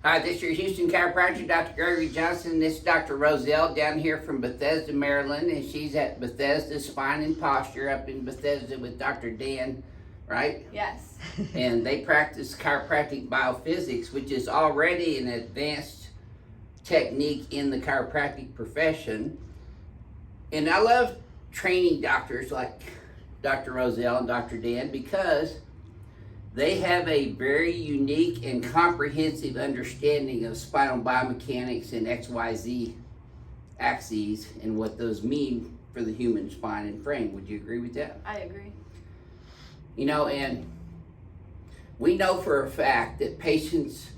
Hi, this is your Houston chiropractor, Dr. Gregory Johnson. This is Dr. Roselle down here from Bethesda, Maryland, and she's at Bethesda Spine and Posture up in Bethesda with Dr. Dan, right? Yes. And they practice chiropractic biophysics, which is already an advanced technique in the chiropractic profession. And I love training doctors like Dr. Roselle and Dr. Dan because they have a very unique and comprehensive understanding of spinal biomechanics and XYZ axes and what those mean for the human spine and frame. Would you agree with that? I agree. You know, and we know for a fact that patients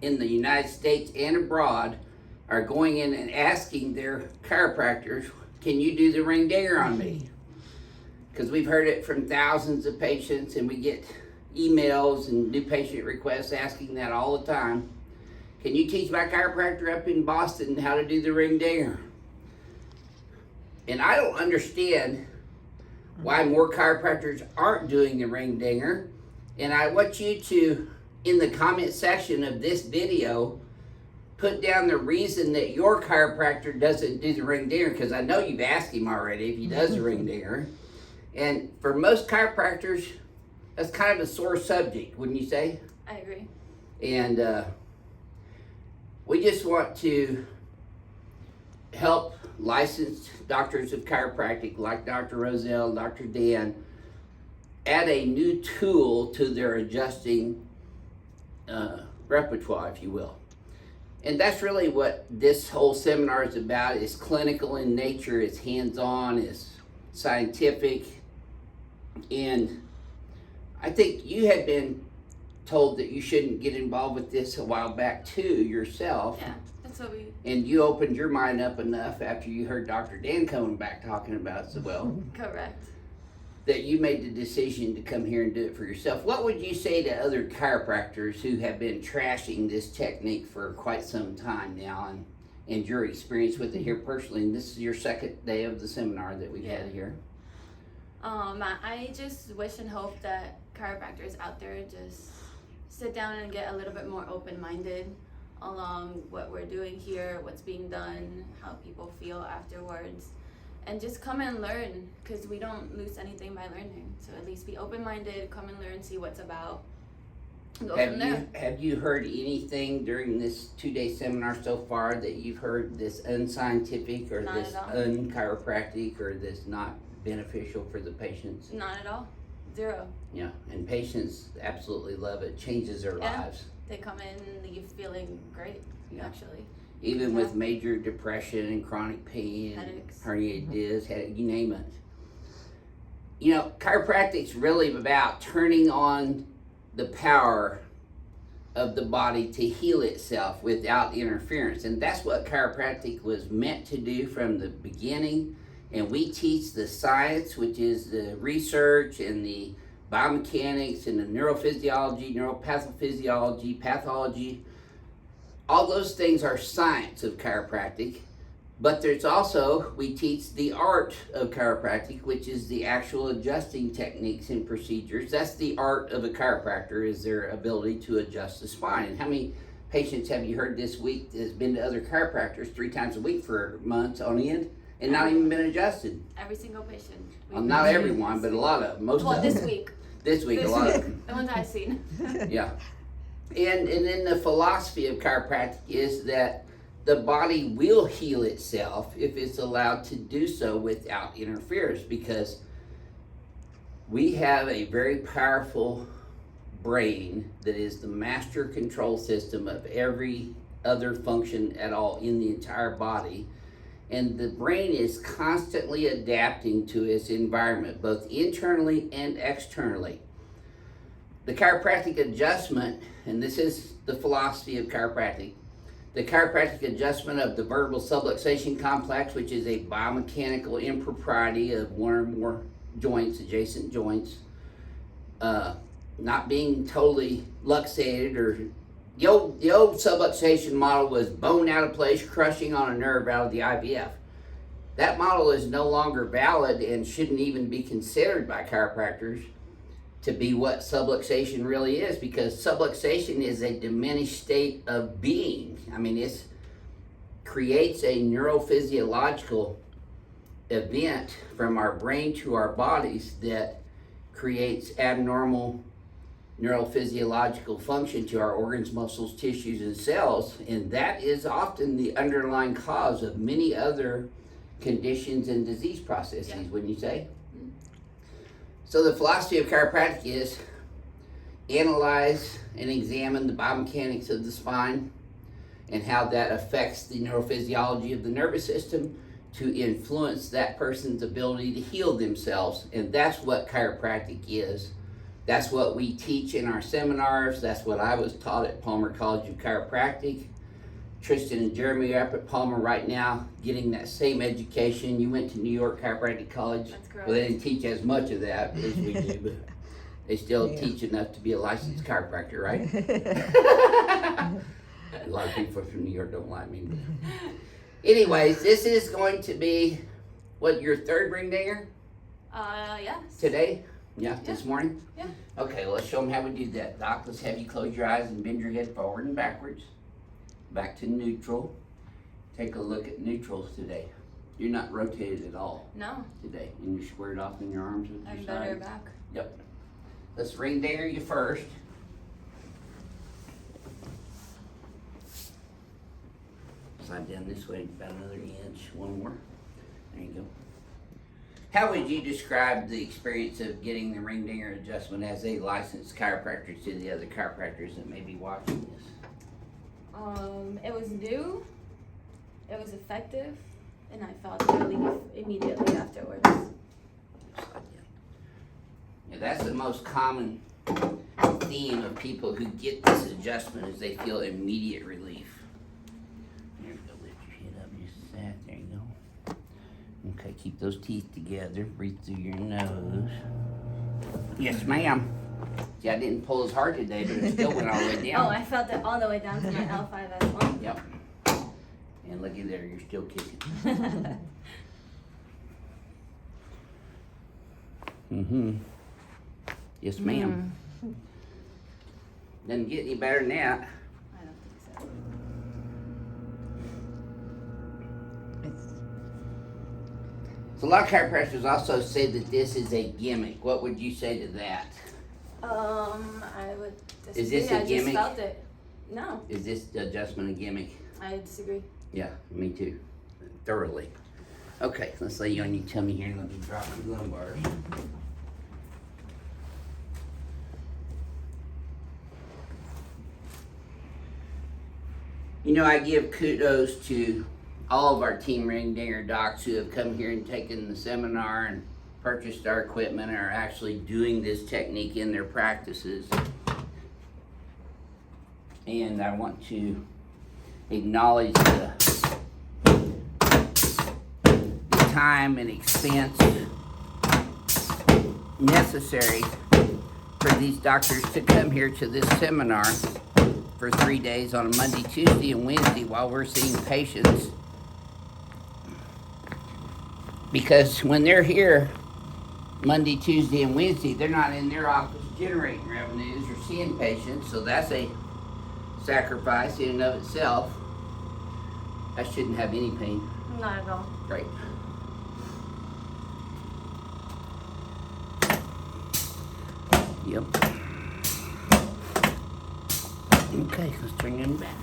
in the United States and abroad are going in and asking their chiropractors, can you do the ring dinger on me? Because we've heard it from thousands of patients and we get emails and new patient requests asking that all the time. Can you teach my chiropractor up in Boston how to do the ring dinger? And I don't understand why more chiropractors aren't doing the ring dinger. And I want you to, in the comment section of this video, put down the reason that your chiropractor doesn't do the ring dinger, because I know you've asked him already if he does the ring dinger. And for most chiropractors, that's kind of a sore subject, wouldn't you say? I agree. And we just want to help licensed doctors of chiropractic like Dr. Roselle and Dr. Dan add a new tool to their adjusting repertoire, if you will. And that's really what this whole seminar is about. It's clinical in nature, it's hands-on, it's scientific, and I think you had been told that you shouldn't get involved with this a while back too yourself. Yeah, that's what we... And you opened your mind up enough after you heard Dr. Dan coming back talking about it so well. Correct. That you made the decision to come here and do it for yourself. What would you say to other chiropractors who have been trashing this technique for quite some time now and your experience with it here personally? And this is your second day of the seminar that we've had here. I just wish and hope that chiropractors out there just sit down and get a little bit more open-minded along what we're doing here, what's being done, how people feel afterwards, and just come and learn, because we don't lose anything by learning. So at least be open-minded, come and learn, see what's about, and go from there. Have you heard anything during this 2-day seminar so far that you've heard this unscientific or Not this at all. unchiropractic or this not beneficial for the patients? Not at all. Zero. Yeah, and patients absolutely love it. Changes their lives. They come in and leave feeling great, actually. Even with major depression and chronic pain, Headaches. herniated disc, headache, you name it. You know, chiropractic's really about turning on the power of the body to heal itself without interference. And that's what chiropractic was meant to do from the beginning. And we teach the science, which is the research and the biomechanics and the neurophysiology, neuropathophysiology, pathology. All those things are science of chiropractic. But there's also, we teach the art of chiropractic, which is the actual adjusting techniques and procedures. That's the art of a chiropractor, is their ability to adjust the spine. And how many patients have you heard this week that's been to other chiropractors 3 times a week for months on end? And not even been adjusted. Every single patient. Well, not everyone, but a lot of them. Most of them. This week. This week, a lot of them. The ones I've seen. Yeah. And then the philosophy of chiropractic is that the body will heal itself if it's allowed to do so without interference, because we have a very powerful brain that is the master control system of every other function at all in the entire body. And the brain is constantly adapting to its environment, both internally and externally. The chiropractic adjustment, and this is the philosophy of chiropractic, the chiropractic adjustment of the vertebral subluxation complex, which is a biomechanical impropriety of one or more joints, adjacent joints, not being totally luxated or the old subluxation model was bone out of place, crushing on a nerve out of the IVF. That model is no longer valid and shouldn't even be considered by chiropractors to be what subluxation really is, because subluxation is a diminished state of being. I mean, it creates a neurophysiological event from our brain to our bodies that creates abnormal neurophysiological function to our organs, muscles, tissues, and cells, and that is often the underlying cause of many other conditions and disease processes, Yeah. wouldn't you say? So the philosophy of chiropractic is analyze and examine the biomechanics of the spine and how that affects the neurophysiology of the nervous system to influence that person's ability to heal themselves. And that's what chiropractic is. That's what we teach in our seminars. That's what I was taught at Palmer College of Chiropractic. Tristan and Jeremy are up at Palmer right now getting that same education. You went to New York Chiropractic College. That's correct. Well, they didn't teach as much of that as we do, but they still Yeah. teach enough to be a licensed chiropractor, right? A lot of people from New York don't like me. But anyways, this is going to be, what, your third ring dinger Yes. today? Yeah, this morning? Yeah. Okay, let's show them how we do that. Doc, let's have you close your eyes and bend your head forward and backwards. Back to neutral. Take a look at neutrals today. You're not rotated at all No, today. And you're squared off in your arms with I'm your better side. back. Yep. Let's ring dinger you first. Slide down this way about another inch. One more. There you go. How would you describe the experience of getting the ring dinger adjustment as a licensed chiropractor to the other chiropractors that may be watching this? It was new, it was effective, and I felt relief immediately afterwards. Slide down. Yeah, that's the most common theme of people who get this adjustment is they feel immediate relief. There you go, lift your head up just that, there you go. Okay, keep those teeth together, breathe through your nose. Yes, ma'am. See, I didn't pull as hard today, but it still went all the way Oh, down. I felt it all the way down to my L5S1. Yep. And looky there, you're still kicking. Mm-hmm. Yes, ma'am. Doesn't get any better than that. I don't think so. So a lot of chiropractors also say that this is a gimmick. What would you say to that? I would disagree. Is this a I gimmick? just felt it. No, Is this adjustment a gimmick? I disagree. Yeah, me too. Thoroughly. Okay, let's lay you on your tummy here and let me drop my lumbars. You know, I give kudos to all of our team ring dinger docs who have come here and taken the seminar and purchased our equipment and are actually doing this technique in their practices. And I want to acknowledge the time and expense necessary for these doctors to come here to this seminar for 3 days on a Monday, Tuesday, and Wednesday while we're seeing patients. Because when they're here Monday, Tuesday, and Wednesday, they're not in their office generating revenues or seeing patients, so that's a sacrifice in and of itself. I shouldn't have any pain. Not at all. Great. Yep. Okay, let's turn them back.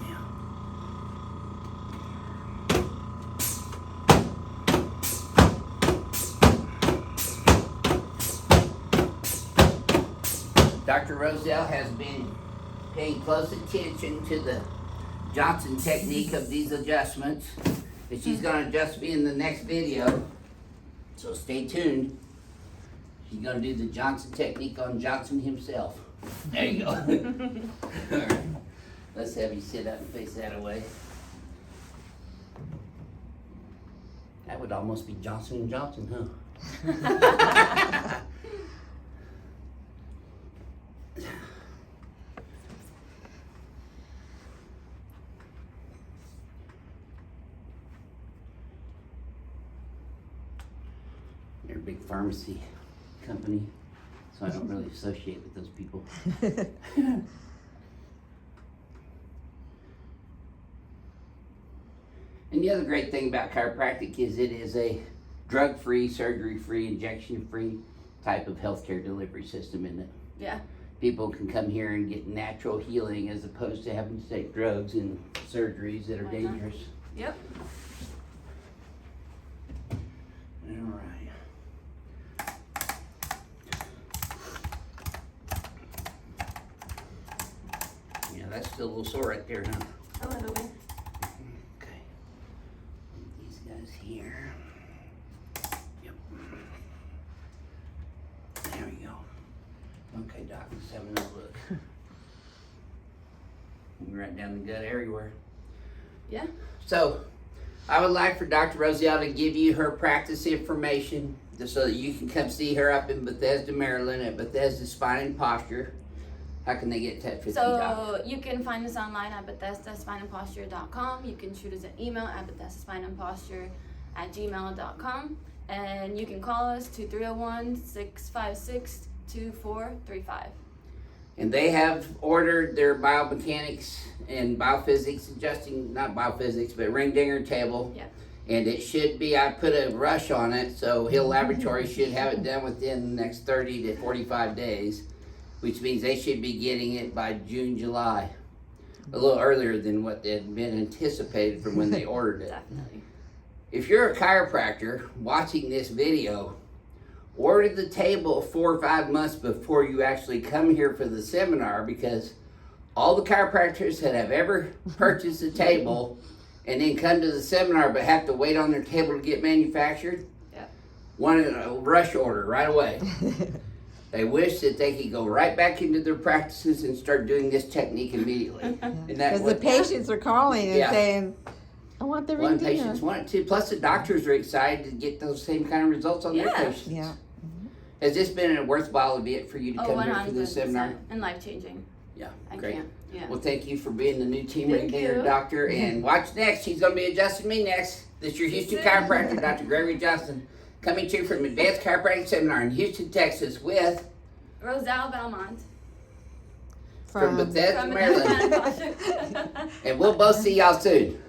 Yeah. Dr. Roselle has been paying close attention to the Johnson technique of these adjustments. And she's gonna adjust me in the next video, so stay tuned. She's gonna do the Johnson technique on Johnson himself. There you go. All right. Let's have you sit up and face that away. That would almost be Johnson & Johnson, huh? a big pharmacy company, so I don't really associate with those people. And the other great thing about chiropractic is it is a drug-free, surgery-free, injection-free type of healthcare delivery system, isn't it? Yeah. People can come here and get natural healing as opposed to having to take drugs and surgeries that are dangerous. Yep. All right. Yeah, that's still a little sore right there, huh? A little bit. Okay. These guys here. Yep. There we go. Okay, Doc, let's have another look. Right down the gut everywhere. Yeah. So, I would like for Dr. Rosiel to give you her practice information so that you can come see her up in Bethesda, Maryland at Bethesda Spine and Posture. How can they get in touch with you, Doc? So you can find us online at BethesdaSpineandPosture.com. You can shoot us an email at BethesdaSpineandPosture@gmail.com. And you can call us 231-656-2435. And they have ordered their biomechanics and BioPhysics adjusting, not BioPhysics, but ring dinger table. Yeah. And it should be, I put a rush on it, so Hill Laboratory should have it done within the next 30 to 45 days, which means they should be getting it by June, July. A little earlier than what had been anticipated from when they ordered it. Definitely. If you're a chiropractor watching this video, order the table 4 or 5 months before you actually come here for the seminar, because all the chiropractors that have ever purchased a table and then come to the seminar but have to wait on their table to get manufactured, wanted a rush order right away. They wish that they could go right back into their practices and start doing this technique immediately. Because the patients are calling and saying, I want the ring One dinger. patients want it too. Plus the doctors are excited to get those same kind of results on their patients. Yeah. Has this been a worthwhile event for you to come here for this 100%. seminar? And life-changing. Yeah, I great. can't. Yeah. Well, thank you for being the new team Thank ring dinger you. doctor. And watch next. She's going to be adjusting me next. This is your Houston chiropractor, Dr. Gregory Johnson, coming to you from Advanced Chiropractic Seminar in Houston, Texas with Roselle Belmont. from Bethesda, From Maryland. Bethesda. And we'll both see y'all soon.